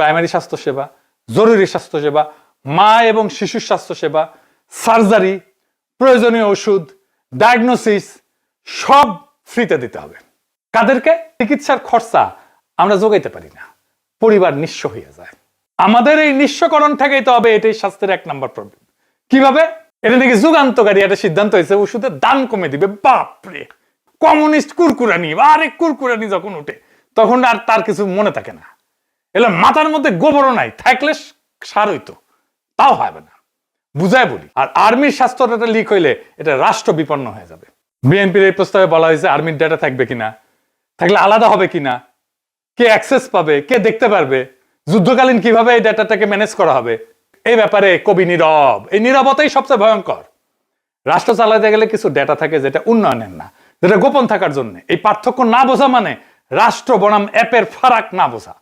Primary স্বাস্থ্যসেবা, জরুরি স্বাস্থ্যসেবা, মা এবং শিশুর স্বাস্থ্যসেবা, সার্জারি, প্রয়োজনীয় ওষুধ, ডায়াগনোসিস সব ফ্রিতে দিতে হবে। কাদেরকে? চিকিৎসার খরচা আমরা যোগাইতে পারি না, পরিবার নিঃস্ব হয়ে যায়। আমাদের এই নিঃস্বকরণ ঠেকাইতে হবে, এটাই স্বাস্থ্যের 1 নম্বর প্রবলেম। কিভাবে? এটা নাকি যুগান্তকারী একটা সিদ্ধান্ত হয়েছে, ওষুধের দাম কমে দিবে। বাপরে, কমিউনিস্ট কুরকুরানি, আরে কুরকুরানি যখন উঠে তখন আর তার কিছু মনে থাকে না। এলে মাথার মধ্যে গোবরও নাই, থাকলে সার হইতো, তাও হবে না। বুঝায় বলি। আর আর্মির স্বাস্থ্য ডাটা লিক হইলে এটা রাষ্ট্র বিপন্ন হয়ে যাবে। বিএনপির এই প্রস্তাবে বলা হয়েছে আর্মির ডাটা থাকবে কিনা, থাকলে আলাদা হবে কিনা, কে অ্যাক্সেস পাবে, কে দেখতে পারবে, যুদ্ধকালীন কিভাবে এই ডাটাটাকে ম্যানেজ করা হবে, এই ব্যাপারে কবি নীরব। এই নীরবতাই সবচেয়ে ভয়ঙ্কর। রাষ্ট্র চালাতে গেলে কিছু ডেটা থাকে যেটা উন্নয়নের না, যেটা গোপন থাকার জন্য। এই পার্থক্য না বোঝা মানে রাষ্ট্র বনাম অ্যাপের ফারাক না বোঝা।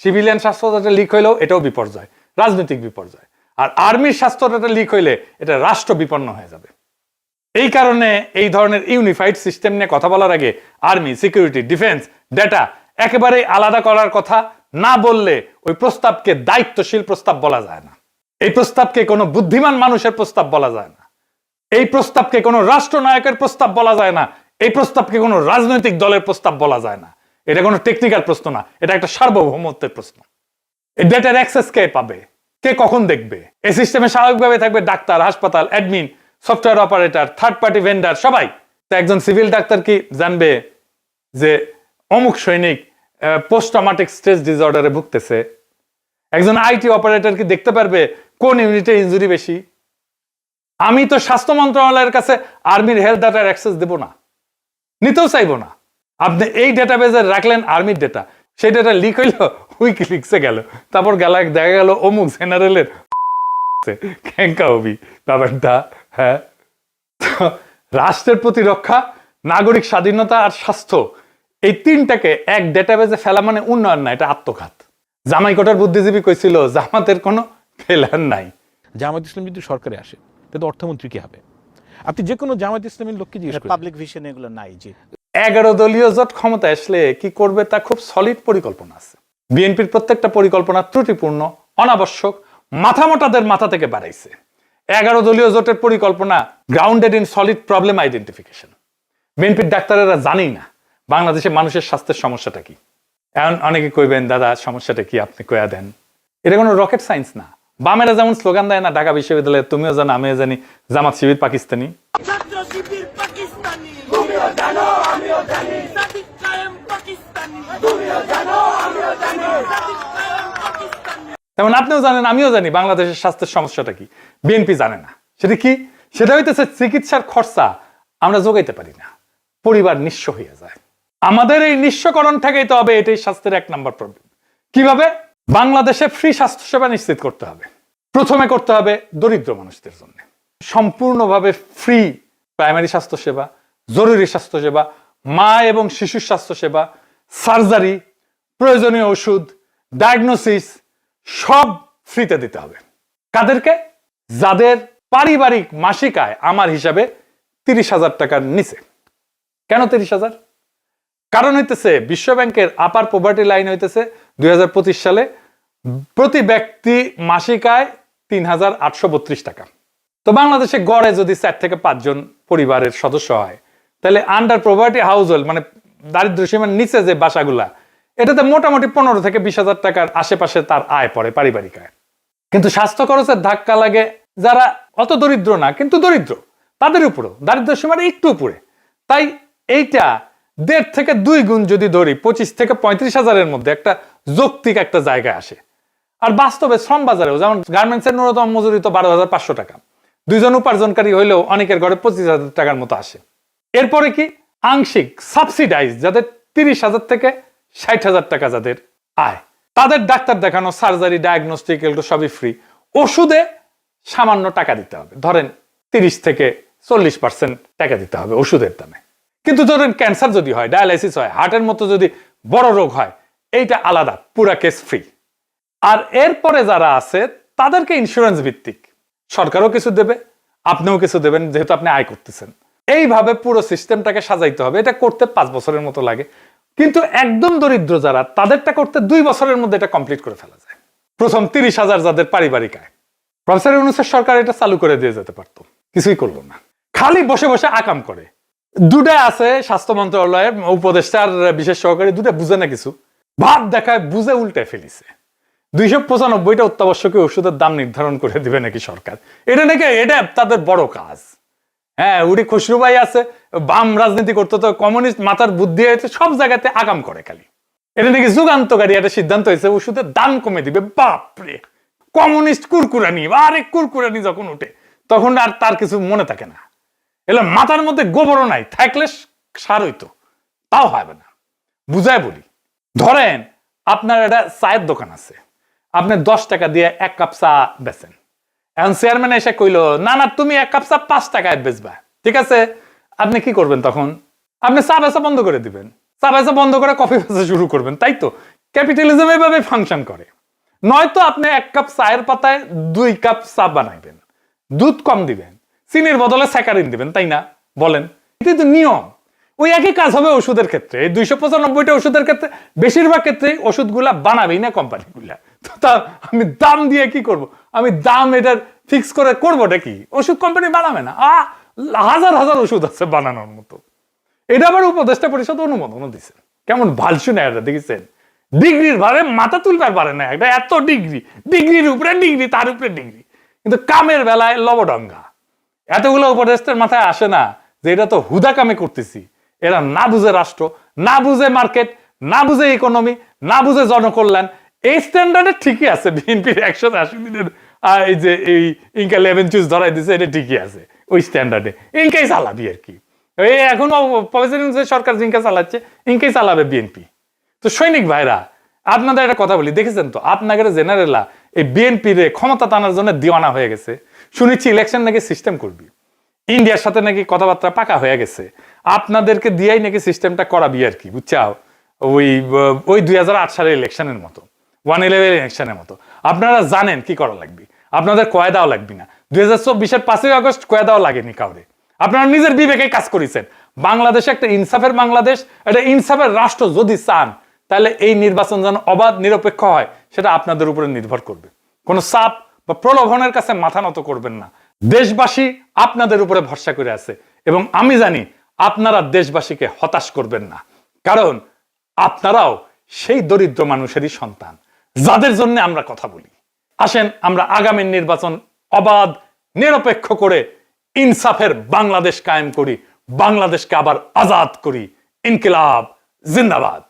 সিভিলিয়ান স্বাস্থ্য ডাটা লিক হইলেও এটাও বিপর্যয়, রাজনৈতিক বিপর্যয়। আর আর্মির স্বাস্থ্য ডাটা লিক হইলে এটা রাষ্ট্র বিপন্ন হয়ে যাবে। এই কারণে এই ধরনের ইউনিফাইড সিস্টেম নিয়ে কথা বলার আগে আর্মি, সিকিউরিটি, ডিফেন্স, ডেটা একেবারেই আলাদা করার কথা না বললে ওই প্রস্তাবকে দায়িত্বশীল প্রস্তাব বলা যায় না। এই প্রস্তাবকে কোনো বুদ্ধিমান মানুষের প্রস্তাব বলা যায় না। এই প্রস্তাবকে কোনো রাষ্ট্রনায়কের প্রস্তাব বলা যায় না। এই প্রস্তাবকে কোনো রাজনৈতিক দলের প্রস্তাব বলা যায় না। এটা কোনো টেকনিক্যাল প্রশ্ন না, এটা একটা সার্বভৌমত্বের প্রশ্ন। এই ডেটার অ্যাক্সেস কে পাবে, কে কখন দেখবে? এই সিস্টেমে স্বাভাবিকভাবে থাকবে ডাক্তার, হাসপাতাল, admin, software operator, third party vendor, সবাই। তো একজন সিভিল ডাক্তার কি জানবে যে অমুক সৈনিক পোস্ট ট্রমাটিক স্ট্রেস ডিসঅর্ডারে ভুগতেছে? একজন আইটি অপারেটর কি দেখতে পারবে কোন ইউনিটে ইনজুরি বেশি? আমি তো স্বাস্থ্য মন্ত্রণালয়ের কাছে আর্মির হেলথ ডাটার অ্যাক্সেস দেব না, নিতেও চাইবো না। আপনি এই ডেটাবেজে রাখলেন আর্মির ডেটা, সেই ডেটা লিক হইল, উইকিলিক্সে গেল, তারপর দেখা গেল অমুক জেনারেলের ক্যাঙ্কা হবি ব্যাপারটা। হ্যাঁ, রাষ্ট্রের প্রতিরক্ষা, নাগরিক স্বাধীনতা আর স্বাস্থ্য, এই তিনটাকে এক ডেটাবেজে ফেলা মানে উন্নয়ন না, এটা আত্মঘাত। জামাই কোটার বুদ্ধিজীবী কইছিল জামাতের কোনো ফেলার নাই। জামাত ইসলাম যদি সরকারে আসে তাহলে অর্থমন্ত্রী কি হবে? আপনি যে কোনো জামাত ইসলামের লোককে জিজ্ঞেস করেন, পাবলিক ভিশন এগুলো নাই। জি, 11 দলীয় জোট ক্ষমতায় আসলে কি করবে তা খুব সলিড পরিকল্পনা আছে। বিএনপির প্রত্যেকটা পরিকল্পনা ত্রুটিপূর্ণ, অনাবশ্যক, মাথামোটাদের মাথা থেকে বাড়াইছে। 11 দলীয় জোটের পরিকল্পনা grounded in solid problem identification. বিএনপির ডাক্তারেরা জানেই না বাংলাদেশের মানুষের স্বাস্থ্যের সমস্যাটা কি। এখন অনেকে কইবেন দাদা সমস্যাটা কি, আপনি কয়া দেন। এটা কোনো রকেট সায়েন্স না। বামেরা যেমন স্লোগান দেয় না ঢাকা বিশ্ববিদ্যালয়ে, তুমিও জানো আমিও জানি জামাত শিবির পাকিস্তানি। তেমন আপনিও জানেন আমিও জানি বাংলাদেশের স্বাস্থ্যের সমস্যাটা কি। বিএনপি জানে না। সেটা কি? সেটা হইতেছে চিকিৎসার খরচা আমরা যোগাইতে পারি না, পরিবার নিঃস্ব হয়ে যায়। আমাদের এই নিঃস্বকরণ ঠেকাইতে হবে, এটাই স্বাস্থ্যের 1 নম্বর প্রবলেম। কিভাবে? বাংলাদেশে ফ্রি স্বাস্থ্যসেবা নিশ্চিত করতে হবে। প্রথমে করতে হবে দরিদ্র মানুষদের জন্য সম্পূর্ণভাবে ফ্রি প্রাইমারি স্বাস্থ্যসেবা, জরুরি স্বাস্থ্যসেবা, মা এবং শিশুর স্বাস্থ্যসেবা, সার্জারি, প্রয়োজনীয় ওষুধ, ডায়াগনোসিস সব ফ্রিতে দিতে হবে। কাদেরকে? যাদের পারিবারিক মাসিক আয় আমার হিসাবে 30,000 টাকার নিচে। কেন 30,000? কারণ হইতেছে বিশ্ব ব্যাংকের আপার পভার্টি লাইন হইতেছে 2025 সালে প্রতি ব্যক্তি মাসিক আয় 3,832 টাকা। তো বাংলাদেশে গড়ে যদি 4 থেকে 5 জন পরিবারের সদস্য হয়, তাহলে আন্ডার পভার্টি হাউস হোল্ড মানে দারিদ্র সীমার নিচে যে বাসাগুলা, এটাতে মোটামুটি 15 থেকে 20,000 টাকার আশেপাশে তার আয় পড়ে, পারিবারিক আয়। কিন্তু স্বাস্থ্য খরচের ধাক্কা লাগে যারা অত দরিদ্র না কিন্তু দরিদ্র, তাদের উপরও দারিদ্র সীমার একটু উপরে। তাই এইটা 1.5 থেকে 2 গুণ যদি ধরি 25 থেকে 35,000-এর মধ্যে একটা যৌক্তিক একটা জায়গায় আসে। আর বাস্তবে শ্রম বাজারেও যেমন গার্মেন্টসের ন্যূনতম মজুরি তো 12,500 টাকা, 2 জন উপার্জনকারী হইলেও অনেকের ঘরে 25,000 টাকার মতো আসে। এরপরে কি আংশিক সাবসিডাইজ যাদের 30,000 থেকে 60,000 টাকা যাদের আয়, তাদের ডাক্তার দেখানো, সার্জারি, ডায়াগনস্টিক এগুলো সবই ফ্রি। ওষুধে সামান্য টাকা দিতে হবে, ধরেন 30 থেকে 40% টাকা দিতে হবে ওষুধের দামে। কিন্তু ধরেন ক্যান্সার যদি হয়, ডায়ালাইসিস হয়, হার্টের মতো যদি বড় রোগ হয়, এইটা আলাদা, পুরা কেস ফ্রি। আর এরপরে যারা আছে তাদেরকে ইন্স্যুরেন্স ভিত্তিক, সরকারও কিছু দেবে, আপনিও কিছু দেবেন যেহেতু আপনি আয় করতেছেন। এইভাবে পুরো সিস্টেমটাকে সাজাইতে হবে। এটা করতে 5 বছরের মতো লাগে, কিন্তু একদম দরিদ্র যারা তাদেরটা করতে 2 বছরের মধ্যে এটা কমপ্লিট করে ফেলা যায়। প্রথম 30,000 যাদের পারিবারিক আয়। প্রফেসর ইউনূসের সরকার এটা চালু করে দিয়ে যেতে পারতো, কিছুই করলো না, খালি বসে বসে আকাম করে। দুটা আছে স্বাস্থ্য মন্ত্রণালয়ের উপদেষ্টার বিশেষ সহকারী, দুটা বুঝে না কিছু, ভাব দেখায় বুঝে উল্টে ফেলিছে। 295টা অত্যাবশ্যকীয় ওষুধের দাম নির্ধারণ করে দিবে নাকি সরকার, এটা তাদের বড় কাজ। হ্যাঁ, উনি খসরু ভাই আছে, বাম রাজনীতি করতে, তো কমিউনিস্ট মাথার বুদ্ধি হয়েছে, সব জায়গাতে আগাম করে খালি। এটা নাকি যুগান্তকারী একটা সিদ্ধান্ত হয়েছে, ওষুধের দাম কমে দিবে। বাপরে, কমিউনিস্ট কুরকুরানি, আরে কুরকুরানি যখন উঠে তখন আর তার কিছু মনে থাকে না। এলে মাথার মধ্যে গোবরও নাই, থাকলে সার হইতো, তাও হবে না। বুঝায় বলি, ধরেন আপনার একটা চায়ের দোকান আছে, আপনি 10 টাকা দিয়ে 1 কাপ চা বেচেন। এখন চেয়ারম্যান এসে কইলো, না না, তুমি 1 কাপ চা 5 টাকায় বেচবা, ঠিক আছে? আপনি কি করবেন তখন? আপনি চা বেচা বন্ধ করে দিবেন, চা বেচা বন্ধ করে কফি বেচা শুরু করবেন, তাই তো? ক্যাপিটালিজম এইভাবে ফাংশন করে। নয়তো আপনি 1 কাপ চায়ের পাতায় 2 কাপ চা বানাইবেন, দুধ কম দিবেন, চিনির বদলে স্যাকারিন দিবেন, তাই না? বলেন, এটাই তো নিয়ম। ওই একই কাজ হবে ওষুধের ক্ষেত্রে। এই 295টা ওষুধের ক্ষেত্রে বেশিরভাগ ক্ষেত্রে ওষুধগুলা বানাবেই না কোম্পানিগুলা। তো তা আমি দাম দিয়ে কি করব? আমি দাম এটার ফিক্স করে করবোটা কি? ওষুধ কোম্পানি বানাবে না। হাজার হাজার ওষুধ আছে বানানোর মতো। এটা আবার উপদেষ্টা পরিষদ অনুমোদনও দিছে। কেমন ভালসু না এটা, দেখেছেন? ডিগ্রির ভারে মাথা তুলবার পারে না, এটা এত ডিগ্রি, ডিগ্রির উপরে ডিগ্রি, তার উপরে ডিগ্রি, কিন্তু কামের বেলায় লবডঙ্গা। এতগুলো উপদেষ্টার মাথায় আসে না যে এটা তো হুদা কামে করতেছি। এরা না বুঝে রাষ্ট্র, না বুঝে মার্কেট, না বুঝে ইকোনমি, না বুঝে জনকল্যাণ। এই স্ট্যান্ডার্ডে ঠিকই আছে বিএনপির 180 দিনের এই যে এই ইনকা 11 চুজ ধরাই দিছে, এটা ঠিকই আছে ওই স্ট্যান্ডার্ডে। ইনকাই চালাবি আর কি। এই এখন সরকার জিনকা চালাচ্ছে, ইনকাই চালাবে বিএনপি। তো সৈনিক ভাইরা, আপনাদের একটা কথা বলি, দেখেছেন তো আপনাদের জেনারেলা এই বিএনপি রে ক্ষমতা টানার জন্য দিওয়ানা হয়ে গেছে। শুনেছি ইলেকশন নাকি সিস্টেম করবি, ইন্ডিয়ার সাথে নাকি কথাবার্তা পাকা হয়ে গেছে, আপনাদেরকে দিয়েই নাকি সিস্টেমটা করাবি আর কি, বুঝছাও? ওই 2008 সালের ইলেকশনের মতো, 111 ইলেকশনের মতো। আপনারা জানেন কি করা লাগবে, আপনাদের কয়েদাও লাগবে না। 2024-এর 5ই আগস্ট কয়েদাও লাগেনি কাউরে। আপনারা নিজের বিবেকে কাজ করেছেন। বাংলাদেশে একটা ইনসাফের বাংলাদেশ, একটা ইনসাফের রাষ্ট্র যদি চান, তাহলে এই নির্বাচন যেন অবাধ নিরপেক্ষ হয়, সেটা আপনাদের উপরে নির্ভর করবে। কোনো চাপ বা প্রলোভনের কাছে মাথা নত করবেন না। দেশবাসী আপনাদের উপরে ভরসা করে আছে, এবং আমি জানি আপনারা দেশবাসীকে হতাশ করবেন না, কারণ আপনারাও সেই দরিদ্র মানুষেরই সন্তান যাদের জন্য আমরা কথা বলি। আসেন আমরা আগামী নির্বাচন অবাধ নিরপেক্ষ করে ইনসাফের বাংলাদেশ কায়েম করি, বাংলাদেশকে আবার আজাদ করি। ইনকিলাব জিন্দাবাদ।